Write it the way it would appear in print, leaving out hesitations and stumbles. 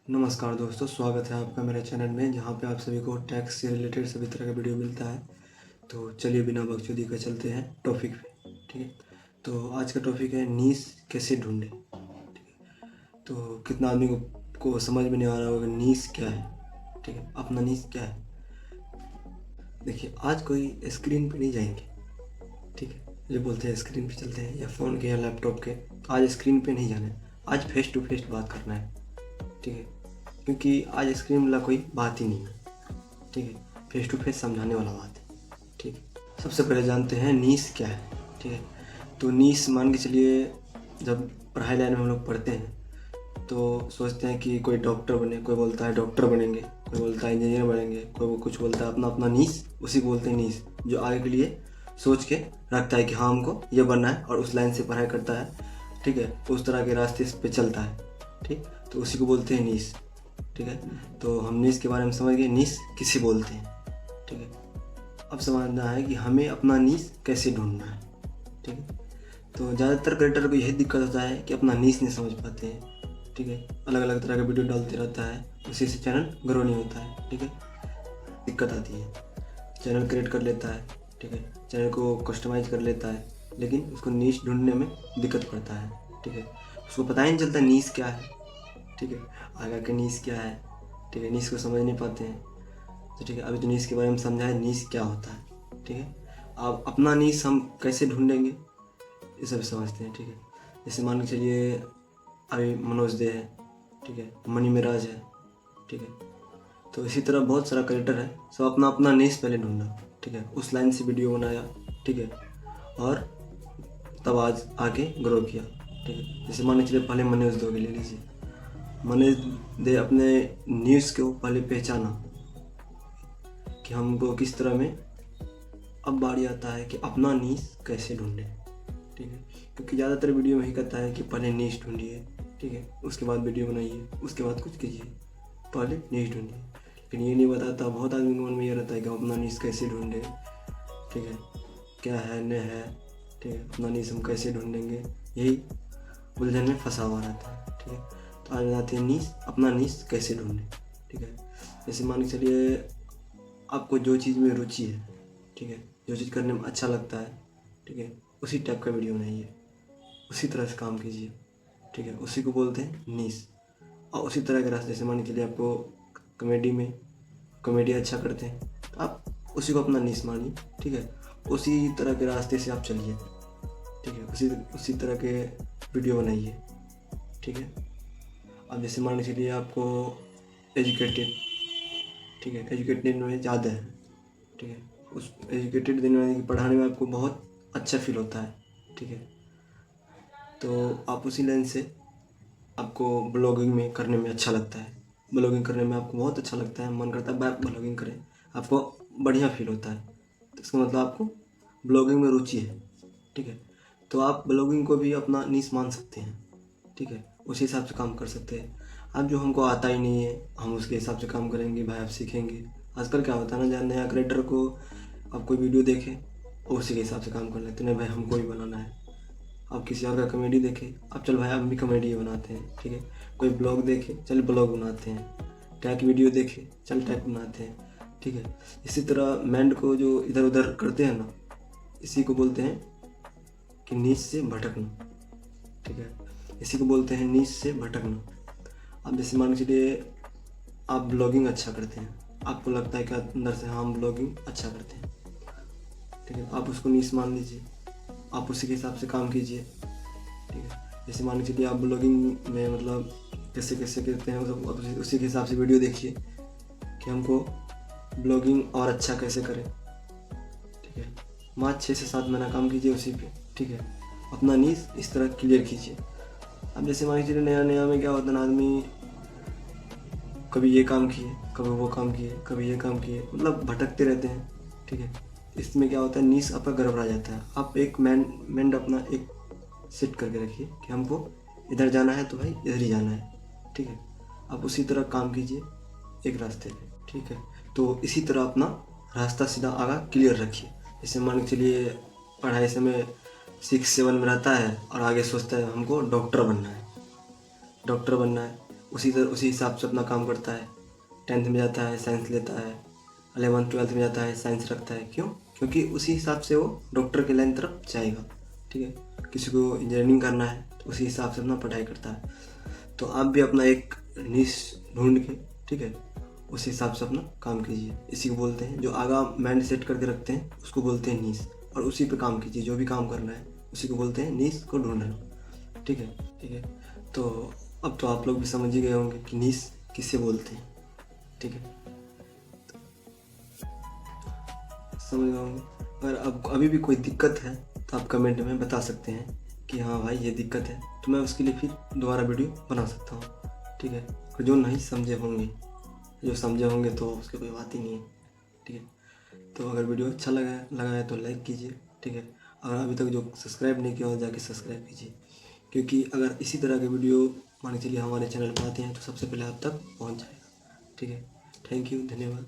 नमस्कार दोस्तों, स्वागत है आपका मेरे चैनल में जहां पे आप सभी को टैक्स से रिलेटेड सभी तरह का वीडियो मिलता है। तो चलिए बिना बकचोदी के चलते हैं टॉपिक पे। ठीक है, तो आज का टॉपिक है नीश कैसे ढूंढें। ठीक है, तो कितना आदमी को समझ में नहीं आ रहा होगा नीश क्या है। ठीक है, अपना नीश क्या है। देखिए, आज कोई स्क्रीन पे नहीं जाएंगे। ठीक है, जो बोलते हैं स्क्रीन पे चलते हैं या फ़ोन के या लैपटॉप के, आज स्क्रीन पे नहीं जाना है, आज फेस टू फेस बात करना है। ठीक है, क्योंकि आज स्क्रीन वाला कोई बात ही नहीं है। ठीक है, फेस टू फेस समझाने वाला बात है। ठीक है, सबसे पहले जानते हैं नीश क्या है। ठीक है, तो नीश मान के चलिए, जब पढ़ाई लाइन में हम लोग पढ़ते हैं तो सोचते हैं कि कोई डॉक्टर बने, कोई बोलता है डॉक्टर बनेंगे, कोई बोलता है इंजीनियर बनेंगे, कोई कुछ बोलता है। अपना अपना नीश, उसी को बोलते हैं नीश, जो आगे के लिए सोच के रखता है कि हाँ हमको ये बनना है और उस लाइन से पढ़ाई करता है। ठीक है, उस तरह के रास्ते पे चलता है। ठीक, तो उसी को बोलते हैं नीश। ठीक है, तो हम नीश के बारे में समझ गए, नीश किसे बोलते हैं। ठीक है, अब समझना है कि हमें अपना नीश कैसे ढूंढना है। ठीक है, तो ज़्यादातर क्रिएटर को यही दिक्कत होता है कि अपना नीश नहीं समझ पाते हैं। ठीक है, अलग अलग तरह का वीडियो डालते रहता है, उसी से चैनल ग्रो नहीं होता है। ठीक है, दिक्कत आती है। चैनल क्रिएट कर लेता है, ठीक है, चैनल को कस्टमाइज कर लेता है, लेकिन उसको नीश ढूंढने में दिक्कत पड़ता है। ठीक है, उसको पता ही नहीं चलता नीश क्या है। ठीक है, आगे के नीश क्या है। ठीक है, नीश को समझ नहीं पाते हैं। तो ठीक है, अभी तो नीश के बारे में समझा है, नीश क्या होता है। ठीक है, अब अपना नीश हम कैसे ढूंढेंगे ये सब समझते हैं। ठीक है, जैसे मान के चलिए अभी मनोज दे है, ठीक है, मनी मिराज है। ठीक है, तो इसी तरह बहुत सारा क्रिएटर है, सब अपना अपना नीश पहले ढूंढा। ठीक है, उस लाइन से वीडियो बनाया। ठीक है, और तब आज आगे ग्रो किया। ठीक है, जैसे मान के चलिए पहले मनोज दे ले लीजिए। मनोज दे अपने न्यूज़ को पहले पहचाना कि हमको किस तरह में। अब बारी आता है कि अपना नीश कैसे ढूंढें। ठीक है, क्योंकि ज़्यादातर वीडियो में ही कहता है कि पहले नीश ढूंढिए, ठीक है, उसके बाद वीडियो बनाइए, उसके बाद कुछ कीजिए, पहले नीश ढूंढिए। लेकिन ये नहीं बताता, बहुत आदमी के मन में ये रहता है कि अपना नीश कैसे ढूंढें। ठीक है, क्या है न है। ठीक है, अपना नीश हम कैसे ढूंढेंगे, यही उलझन में फंसा हुआ रहता है। ठीक है, तो आज बताते हैं नीश, अपना नीश कैसे ढूंढें। ठीक है, जैसे मान के चलिए आपको जो चीज़ में रुचि है, ठीक है, जो चीज़ करने में अच्छा लगता है, ठीक है, उसी टाइप का वीडियो बनाइए, उसी तरह से काम कीजिए। ठीक है, उसी को बोलते हैं नीश। और उसी तरह के रास्ते, जैसे मान के चलिए आपको कॉमेडी में कॉमेडी अच्छा करते हैं, तो आप उसी को अपना नीश मानिए। ठीक है, उसी तरह के रास्ते से आप चलिए। ठीक है, उसी उसी तरह के वीडियो बनाइए। ठीक है, अब जैसे मान के चलिए आपको एजुकेटेड, ठीक है, एजुकेटेड में ज़्यादा है। ठीक है, उस एजुकेटेड देने वाले की पढ़ाने में आपको बहुत अच्छा फील होता है। ठीक है, तो आप उसी लाइन से, आपको ब्लॉगिंग में करने में अच्छा लगता है, ब्लॉगिंग करने में आपको बहुत अच्छा लगता है, मन करता है आप ब्लॉगिंग करें, आपको बढ़िया फील होता है, तो इसका मतलब आपको ब्लॉगिंग में रुचि है। ठीक है, तो आप ब्लॉगिंग को भी अपना नीश मान सकते हैं। ठीक है, उसी हिसाब से काम कर सकते हैं। अब जो हमको आता ही नहीं है, हम उसके हिसाब से काम करेंगे भाई, आप सीखेंगे। आजकल क्या होता है ना, जहाँ नया क्रिएटर को आप कोई वीडियो देखें और उसी के हिसाब से काम कर लेते हैं, नहीं भाई हमको भी बनाना है। आप किसी और का कॉमेडी देखें, अब चल भाई हम भी कॉमेडी बनाते हैं। ठीक है, कोई ब्लॉग देखे, चल ब्लॉग बनाते हैं। टैग वीडियो देखे, चल टैग बनाते हैं। ठीक है, इसी तरह माइंड को जो इधर उधर करते हैं ना, इसी को बोलते हैं कि नीच से भटकना। ठीक है, इसी को बोलते हैं नीच से भटकना। अब जैसे मान के चलिए आप ब्लॉगिंग अच्छा करते हैं, आपको लगता है कि अंदर से हाँ हम ब्लॉगिंग अच्छा करते हैं। ठीक है, आप उसको नीश मान लीजिए, आप उसी के हिसाब से काम कीजिए। ठीक है, जैसे मान के चलिए आप ब्लॉगिंग में मतलब कैसे कैसे करते हैं, आप उसी के हिसाब से वीडियो देखिए कि हमको ब्लॉगिंग और अच्छा कैसे करें। ठीक है, मात्र 6 से 7 महीना काम कीजिए उसी पे। ठीक है, अपना नीश इस तरह क्लियर कीजिए। अब जैसे मान के चलिए नया नया में क्या होता है ना, आदमी कभी ये काम किए, कभी वो काम किए, कभी ये काम किए, मतलब भटकते रहते हैं। ठीक है, इसमें क्या होता है, नीश आपका गड़बड़ा जाता है। आप एक माइंड अपना एक सेट करके रखिए कि हमको इधर जाना है तो भाई इधर ही जाना है। ठीक है, आप उसी तरह काम कीजिए एक रास्ते पे। ठीक है, तो इसी तरह अपना रास्ता सीधा आगा क्लियर रखिए। जैसे मान के चलिए पढ़ाई समय 6-7 में रहता है और आगे सोचता है हमको डॉक्टर बनना है, डॉक्टर बनना है। उसी हिसाब से अपना काम करता है। 10th में जाता है साइंस लेता है, 11th 12th में जाता है साइंस रखता है। क्यों? क्योंकि उसी हिसाब से वो डॉक्टर के लाइन तरफ जाएगा। ठीक है, किसी को इंजीनियरिंग करना है तो उसी हिसाब से अपना पढ़ाई करता है। तो आप भी अपना एक निश ढूंढ के, ठीक है, उसी हिसाब से अपना काम कीजिए। इसी को बोलते हैं, जो आगा माइंड सेट करके रखते हैं उसको बोलते हैं नीश, और उसी पे काम कीजिए। जो भी काम करना है उसी को बोलते हैं नीश को ढूंढना। ठीक है, ठीक है। तो अब तो आप लोग भी समझ ही गए होंगे कि नीश किसे बोलते हैं। ठीक है, समझ गए होंगे। अगर अब अभी भी कोई दिक्कत है तो आप कमेंट में बता सकते हैं कि हाँ भाई ये दिक्कत है, तो मैं उसके लिए फिर दोबारा वीडियो बना सकता हूँ। ठीक है, और जो नहीं समझे होंगे, जो समझे होंगे तो उसकी कोई बात ही नहीं है। ठीक है, तो अगर वीडियो अच्छा लगा है तो लाइक कीजिए। ठीक है, अगर अभी तक जो सब्सक्राइब नहीं किया हो जाके सब्सक्राइब कीजिए, क्योंकि अगर इसी तरह के वीडियो मान के चलिए हमारे चैनल पर आते हैं तो सबसे पहले आप तक पहुँच जाएगा। ठीक है, थैंक यू, धन्यवाद।